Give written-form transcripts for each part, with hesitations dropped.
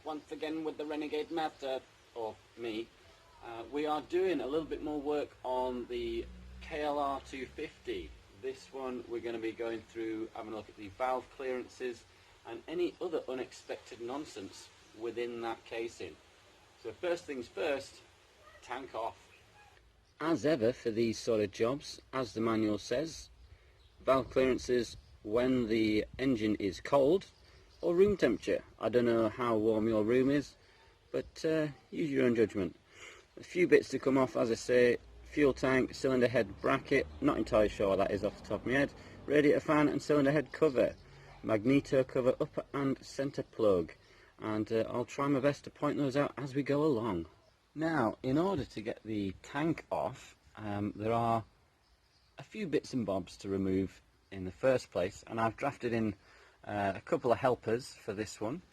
once again with the Renegade Method, or me. We are doing a little bit more work on the KLR 250. This one we're going to be going through, having a look at the valve clearances and any other unexpected nonsense within that casing. So first things first, tank off. As ever for these sort of jobs, as the manual says, valve clearances when the engine is cold or room temperature. I don't know how warm your room is, but use your own judgment. A few bits to come off, as I say: fuel tank, cylinder head bracket, not entirely sure what that is off the top of my head, radiator fan and cylinder head cover, magneto cover upper and centre plug, and I'll try my best to point those out as we go along. Now, in order to get the tank off, there are a few bits and bobs to remove in the first place, and I've drafted in a couple of helpers for this one.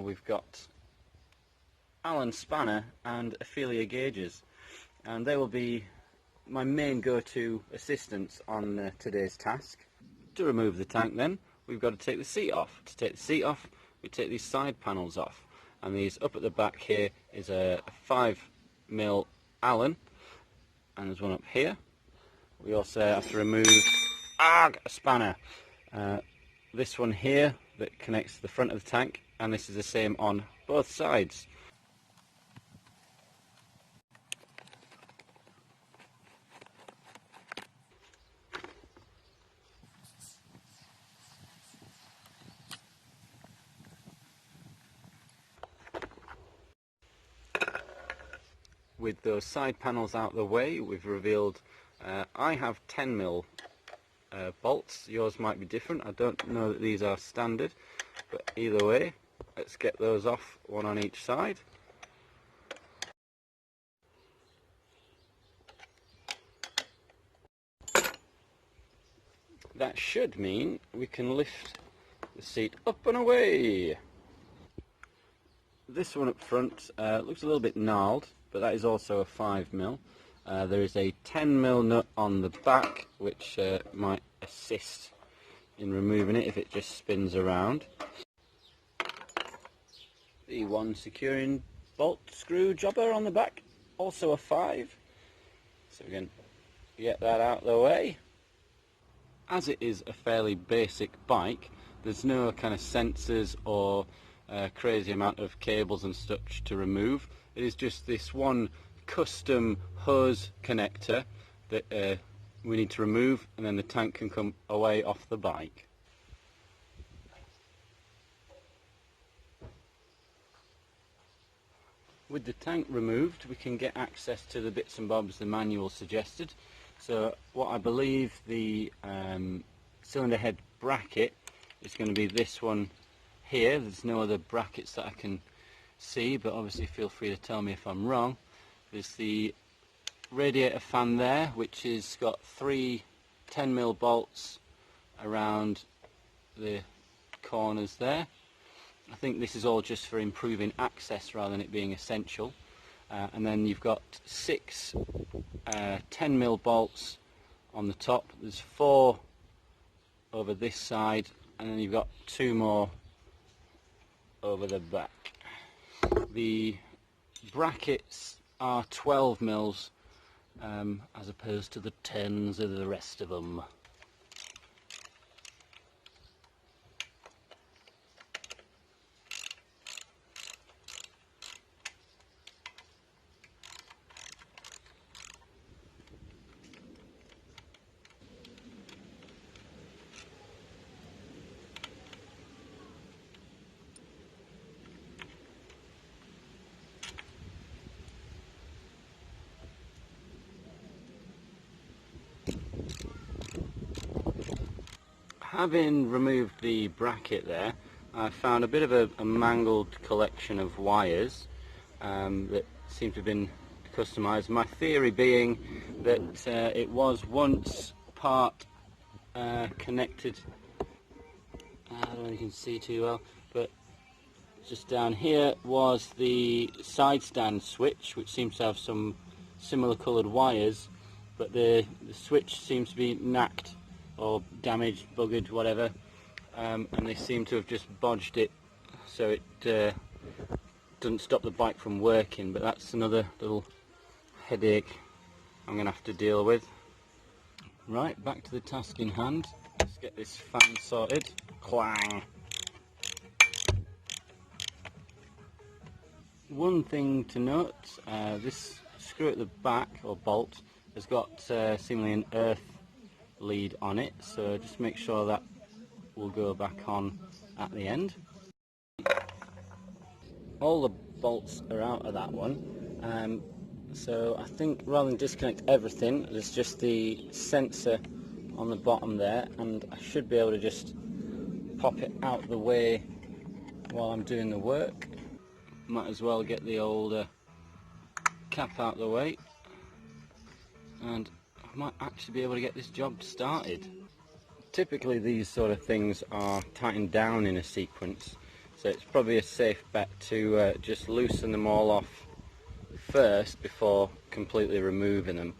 We've got Allen spanner and Ophelia gauges, and they will be my main go-to assistance on today's task. To remove the tank then, we've got to take the seat off. To take the seat off, we take these side panels off, and these up at the back here is a 5mm Allen, and there's one up here. We also have to remove a spanner. This one here that connects to the front of the tank, and this is the same on both sides. With those side panels out of the way, we've revealed I have 10mm bolts. Yours might be different. I don't know that these are standard, but either way, let's get those off, one on each side. That should mean we can lift the seat up and away. This one up front looks a little bit gnarled, but that is also a 5mm. There is a 10mm nut on the back, which might assist in removing it if it just spins around. The one securing bolt screw jobber on the back, also a 5. So we can get that out of the way. As it is a fairly basic bike, there's no kind of sensors or crazy amount of cables and such to remove. It is just this one custom hose connector that we need to remove, and then the tank can come away off the bike. With the tank removed, we can get access to the bits and bobs the manual suggested. So what I believe the cylinder head bracket is going to be this one here. There's no other brackets that I can see, but obviously feel free to tell me if I'm wrong. There's the radiator fan there, which has got 3 10mm bolts around the corners there. I think this is all just for improving access rather than it being essential. And then you've got 6 10mm bolts on the top. There's 4 over this side, and then you've got 2 more over the back. The brackets are 12mm as opposed to the 10s of the rest of them. Having removed the bracket there, I found a bit of a mangled collection of wires that seem to have been customised. My theory being that it was once part connected, I don't know if you can see too well, but just down here was the side stand switch, which seems to have some similar coloured wires, but the switch seems to be knacked or damaged, buggered, whatever, and they seem to have just bodged it so it doesn't stop the bike from working, but that's another little headache I'm going to have to deal with. Right, back to the task in hand. Let's get this fan sorted. Clang! One thing to note, this screw at the back, or bolt, has got seemingly an earth lead on it, so just make sure that will go back on at the end. All the bolts are out of that one, so I think rather than disconnect everything, there's just the sensor on the bottom there, and I should be able to just pop it out of the way while I'm doing the work. Might as well get the old cap out of the way, and I might actually be able to get this job started. Typically these sort of things are tightened down in a sequence, so it's probably a safe bet to just loosen them all off first before completely removing them.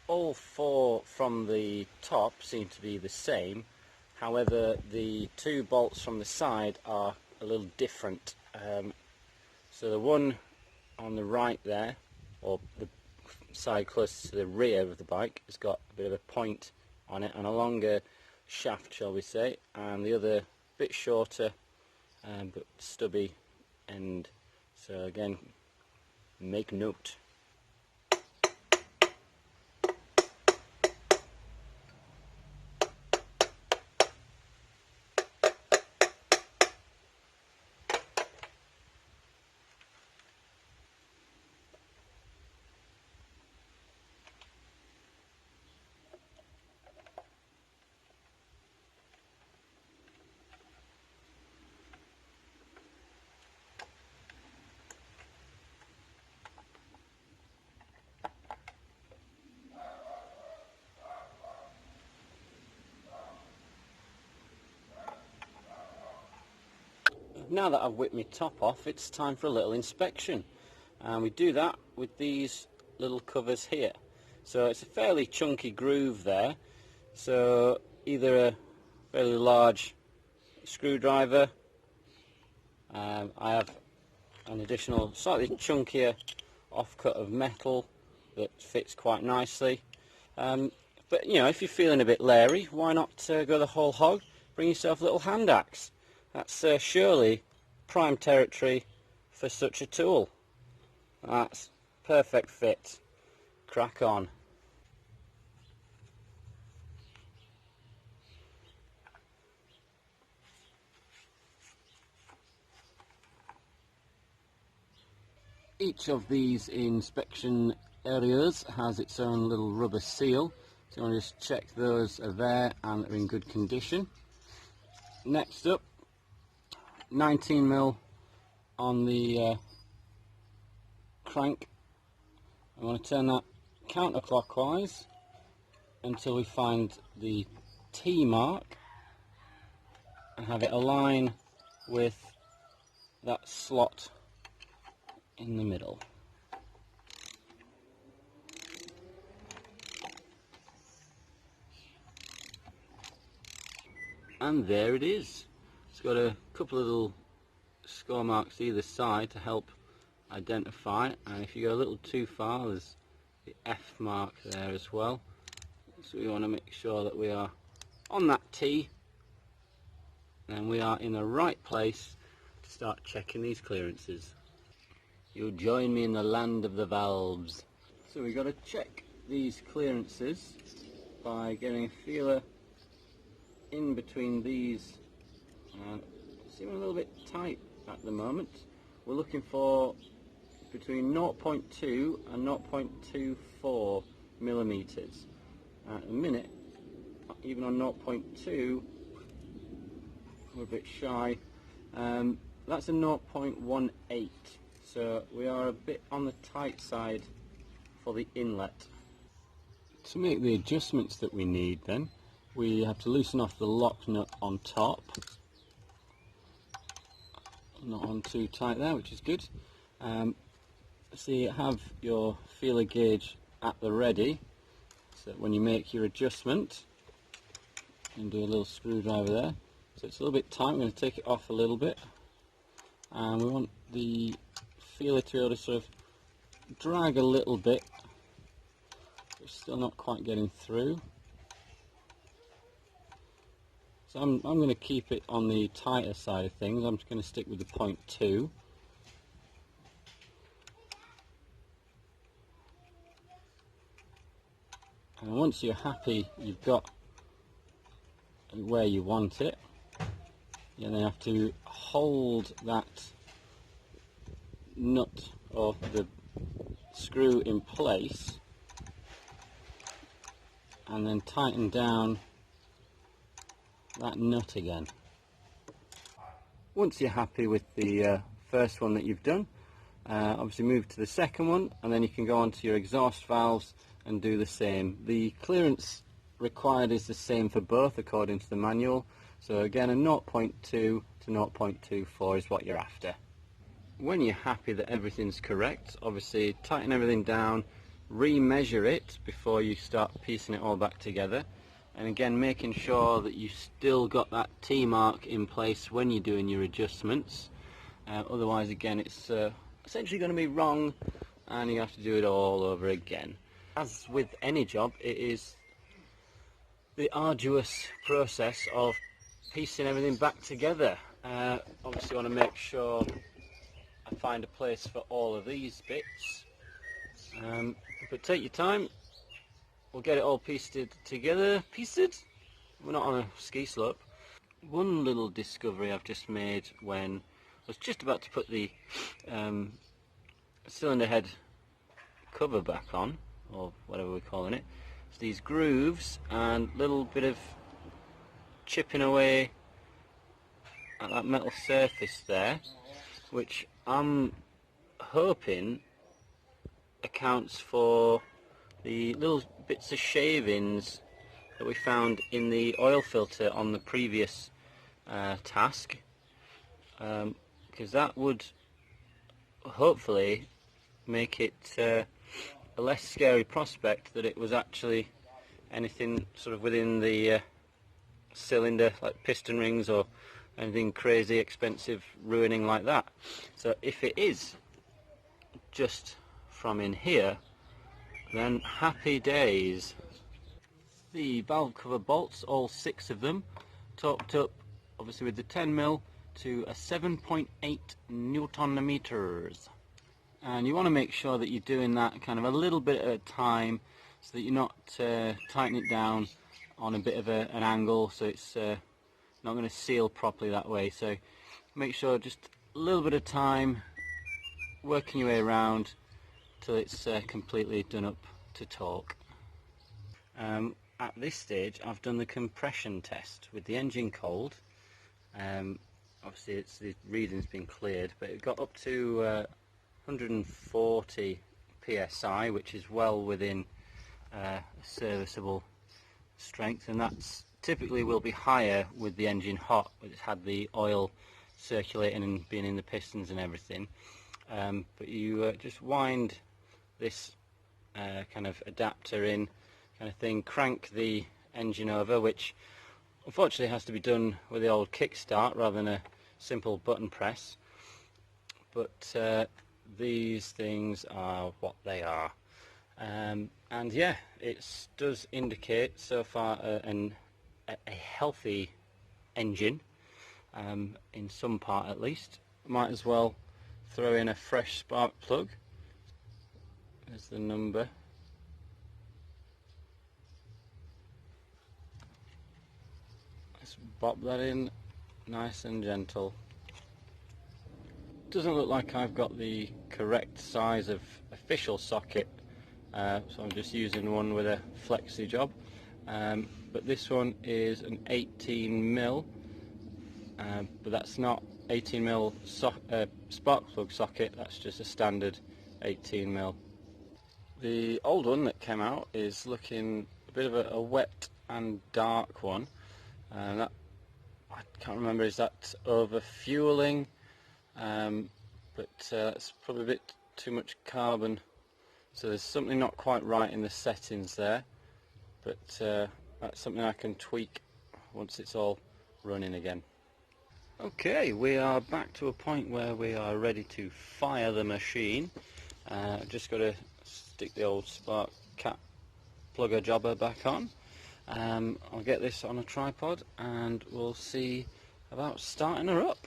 All four from the top seem to be the same, however the two bolts from the side are a little different. So the one on the right there, or the side closest to the rear of the bike, has got a bit of a point on it and a longer shaft, shall we say, and the other bit shorter but stubby end. So again, make note. Now that I've whipped my top off, it's time for a little inspection, and we do that with these little covers here. So it's a fairly chunky groove there, so either a fairly large screwdriver, I have an additional slightly chunkier offcut of metal that fits quite nicely, but you know, if you're feeling a bit leery, why not go the whole hog, bring yourself a little hand axe. That's surely prime territory for such a tool. That's perfect fit. Crack on. Each of these inspection areas has its own little rubber seal, so you want to just check those are there and are in good condition. Next up, 19mm on the crank. I want to turn that counterclockwise until we find the T mark and have it align with that slot in the middle. And there it is. It's got a couple of little score marks either side to help identify, and if you go a little too far, there's the F mark there as well. So we want to make sure that we are on that T, and we are in the right place to start checking these clearances. You'll join me in the land of the valves. So we've got to check these clearances by getting a feeler in between these. Seem a little bit tight at the moment. We're looking for between 0.2 and 0.24 millimeters. At the minute, even on 0.2, we're a bit shy. That's a 0.18, so we are a bit on the tight side for the inlet. To make the adjustments that we need then, we have to loosen off the lock nut on top. Not on too tight there, which is good. So you have your feeler gauge at the ready, so that when you make your adjustment, you can do a little screwdriver there. So it's a little bit tight. I'm going to take it off a little bit, and we want the feeler to be able to sort of drag a little bit. It's still not quite getting through. So I'm going to keep it on the tighter side of things. I'm just going to stick with the 0.2. And once you're happy you've got where you want it, you then have to hold that nut or the screw in place and then tighten down that nut again. Once you're happy with the first one that you've done, obviously move to the second one, and then you can go on to your exhaust valves and do the same. The clearance required is the same for both according to the manual, so again a 0.2 to 0.24 is what you're after. When you're happy that everything's correct, obviously tighten everything down, re-measure it before you start piecing it all back together, and again making sure that you still got that T mark in place when you're doing your adjustments. Otherwise again it's essentially going to be wrong and you have to do it all over again. As with any job, it is the arduous process of piecing everything back together. Obviously want to make sure I find a place for all of these bits, but take your time. We'll get it all pieced together. Pieced? We're not on a ski slope. One little discovery I've just made when I was just about to put the cylinder head cover back on, or whatever we're calling it, it's these grooves and little bit of chipping away at that metal surface there, which I'm hoping accounts for the little bits of shavings that we found in the oil filter on the previous task, because that would hopefully make it a less scary prospect that it was actually anything sort of within the cylinder, like piston rings or anything crazy expensive ruining like that. So if it is just from in here, then happy days. The valve cover bolts, all 6 of them, torqued up obviously with the 10mm to a 7.8 Newton meters. And you want to make sure that you're doing that kind of a little bit at a time, so that you're not tightening it down on a bit of an angle, so it's not going to seal properly that way. So make sure just a little bit of time, working your way around till it's completely done up to torque. At this stage I've done the compression test with the engine cold. Obviously the reading's been cleared, but it got up to 140 psi, which is well within a serviceable strength, and that's typically will be higher with the engine hot, when it's had the oil circulating and being in the pistons and everything. But you just wind this kind of adapter in, kind of thing, crank the engine over, which unfortunately has to be done with the old kickstart rather than a simple button press, but these things are what they are. And yeah, it does indicate so far a healthy engine, in some part at least. Might as well throw in a fresh spark plug. There's the number. Let's pop that in nice and gentle. Doesn't look like I've got the correct size of official socket, so I'm just using one with a flexi job, but this one is an 18mm, but that's not 18mm spark plug socket, that's just a standard 18mm. The old one that came out is looking a bit of a wet and dark one, that I can't remember, is that over fueling? But that's probably a bit too much carbon, so there's something not quite right in the settings there, but that's something I can tweak once it's all running again. Okay, we are back to a point where we are ready to fire the machine. Just got to stick the old spark cap plugger jobber back on. I'll get this on a tripod and we'll see about starting her up.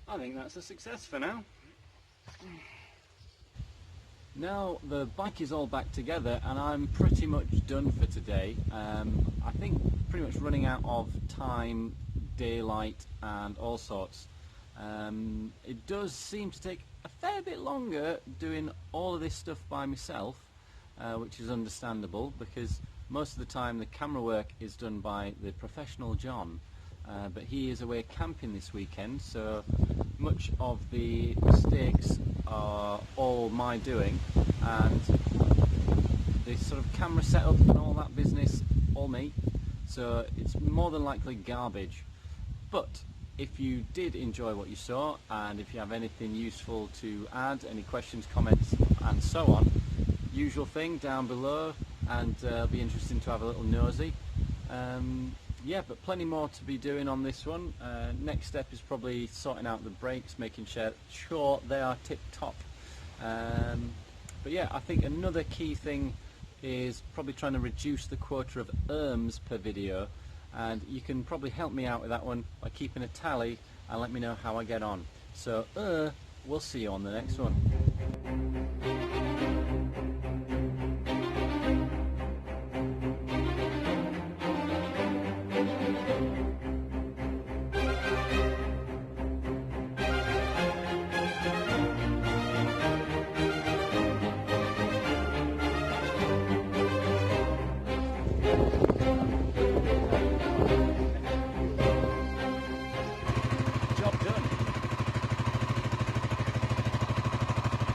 I think that's a success for now. Now the bike is all back together and I'm pretty much done for today. I think pretty much running out of time, daylight and all sorts. It does seem to take a fair bit longer doing all of this stuff by myself, which is understandable because most of the time the camera work is done by the professional John. But he is away camping this weekend, so much of the mistakes are all my doing, and the sort of camera setup and all that business, all me. So it's more than likely garbage. But if you did enjoy what you saw, and if you have anything useful to add, any questions, comments and so on, usual thing down below, and it'll be interesting to have a little nosy. Yeah, but plenty more to be doing on this one. Next step is probably sorting out the brakes, making sure they are tip-top. But yeah, I think another key thing is probably trying to reduce the quota of erms per video, and you can probably help me out with that one by keeping a tally and let me know how I get on. So we'll see you on the next one.